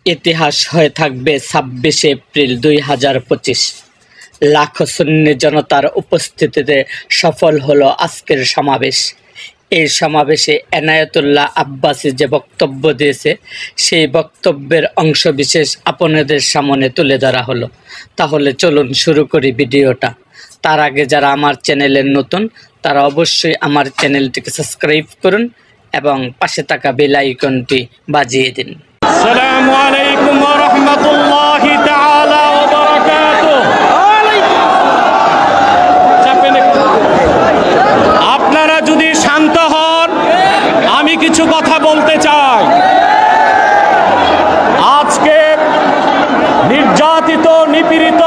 ইতিহাস হয়ে থাকবে ২৬শে এপ্রিল ২০২৫। লাখো সুন্নি জনতার উপস্থিতিতে সফল হলো আজকের সমাবেশ। এই সমাবেশে এনায়েতুল্লাহ আব্বাসী যে বক্তব্য দিয়েছে, সেই বক্তব্যের অংশবিশেষ আপনাদের সামনে তুলে ধরা হলো। তাহলে চলুন শুরু করি ভিডিওটা। তার আগে যারা আমার চ্যানেলে নতুন, তারা অবশ্যই আমার চ্যানেলটিকে সাবস্ক্রাইব করুন এবং পাশে থাকা বেল আইকনটি বাজিয়ে দিন। আসসালামু আলাইকুম ওয়া রাহমাতুল্লাহি তাআলা ওয়া বারাকাতুহু। আপনারা যদি শান্ত হন, আমি কিছু কথা বলতে চাই। আজকে নির্যাতিত নিপীড়িত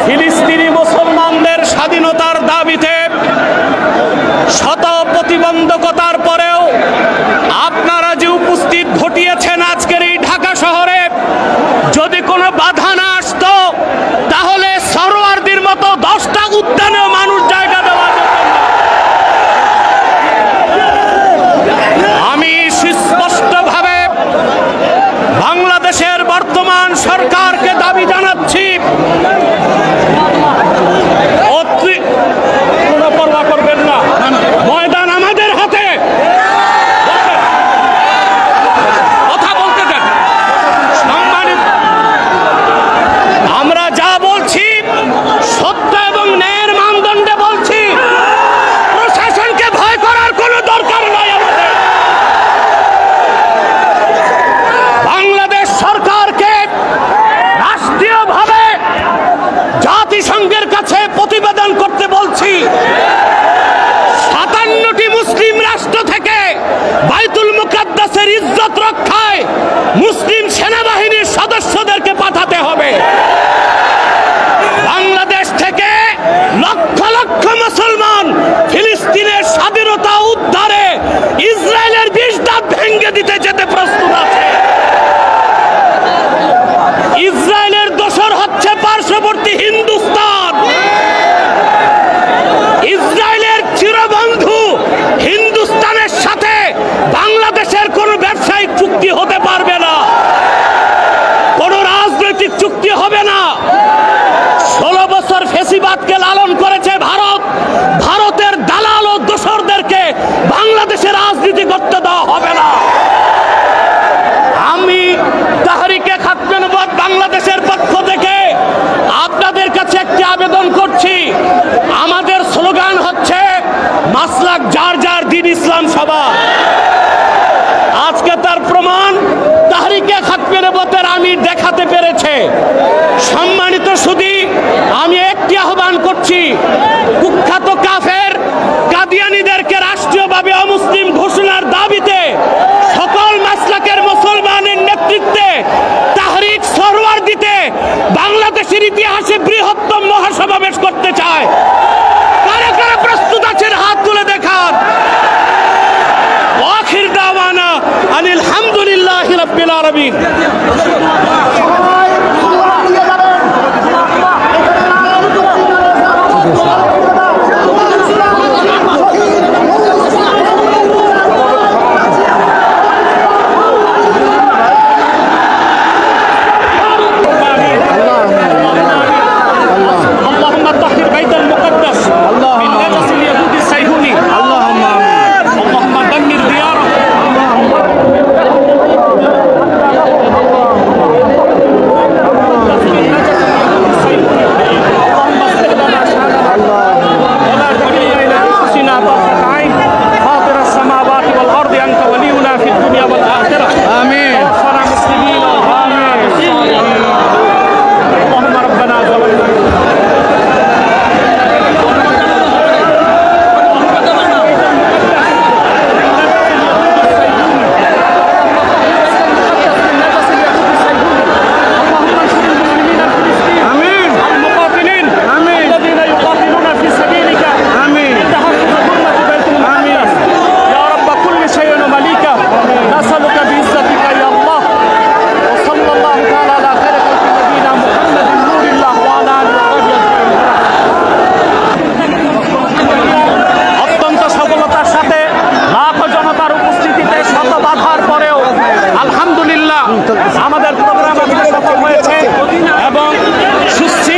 ফিলিস্তিনি মুসলমানদের স্বাধীনতার দাবিতে শত প্রতিবন্ধকতার পরেও আপনারা যে উপস্থিত ঘটিয়েছেন আজকের এই ঢাকা শহরে, যদি কোনো বাধা না আসতো তাহলে সরোয়ারদের মতো 10টা উদ্যানেও মানুষ জায়গা দেওয়া যেত না। আমি সুস্পষ্টভাবে বাংলাদেশের বর্তমান সরকারকে দাবি জানাচ্ছি, কোনো পরোয়া করবেন না, ময়দান আমাদের হাতে। কথা বলতে দেন। সম্মানিত, আমরা যা বলছি সত্য এবং ন্যায়ের মানদণ্ডে বলছি। প্রশাসনকে ভয় করার কোনো দরকার নাই আমাদের। বাংলাদেশ সরকারকে রাষ্ট্রীয়ভাবে জাতিসংঘের কাছে প্রতিবেদন করতে বলছি। 57টি মুসলিম রাষ্ট্র থেকে বাইতুল মুকাদ্দাসের ইজ্জত রক্ষায় মুসলিম সেনাবাহিনীর সদস্যদেরকে পাঠাতে হবে। বাংলাদেশ থেকে লক্ষ লক্ষ মুসলমান ফিলিস্তিনের স্বাধীনতা উদ্ধারে ইসরায়েলের 20 ধাপ ভেঙে দিতে যেতে প্রস্তুত আছে। ইসরায়েলের দোসর হচ্ছে পার্শ্ববর্তী হিন্দুস্তান। ইসরায়েলের চিরবন্ধু হিন্দুস্তানের সাথে বাংলাদেশের কোনো ব্যবসায়িক চুক্তি হতে পারবে না, কোনো রাজনৈতিক চুক্তি হবে না। 16 বছর ফ্যাসিবাদকে লালন করেছে ভারত। ভারতের দালাল ও দোসরদেরকে বাংলাদেশের রাজনীতি করতে দেওয়া হবে না। আমি তাহরিকে খাতমে নবুয়ত বাংলাদেশের পক্ষ থেকে আপনাদের কাছে একটি আবেদন করছি। আমাদের স্লোগান হচ্ছে মাসলাক যার যার, দিন ইসলাম সবার। আজকে তার প্রমাণ তাহরিকে খাতমে নবুয়তের আমির দেখাতে পেরেছে। সম্মানিত সুধী, আমি একটি আহ্বান করছি, কুখ্যাত কাফের কাদিয়ানীদেরকে রাষ্ট্রীয়ভাবে অমুসলিম ঘোষণার দাবিতে সকল মাসলাকের মুসলমানের নেতৃত্বে তাহরিক সরওয়ার দিতে বাংলাদেশের ইতিহাসে বৃহত্তম মহাসমাবেশ করতে চায়। কারা কারা প্রস্তুত আছেন হাত তুলে দেখান। আখির দাওয়ানা আনিল হামদুলিল্লাহি রাব্বিল আলামিন। আমাদের প্রোগ্রাম আজকে সফল হয়েছে এবং সুস্থ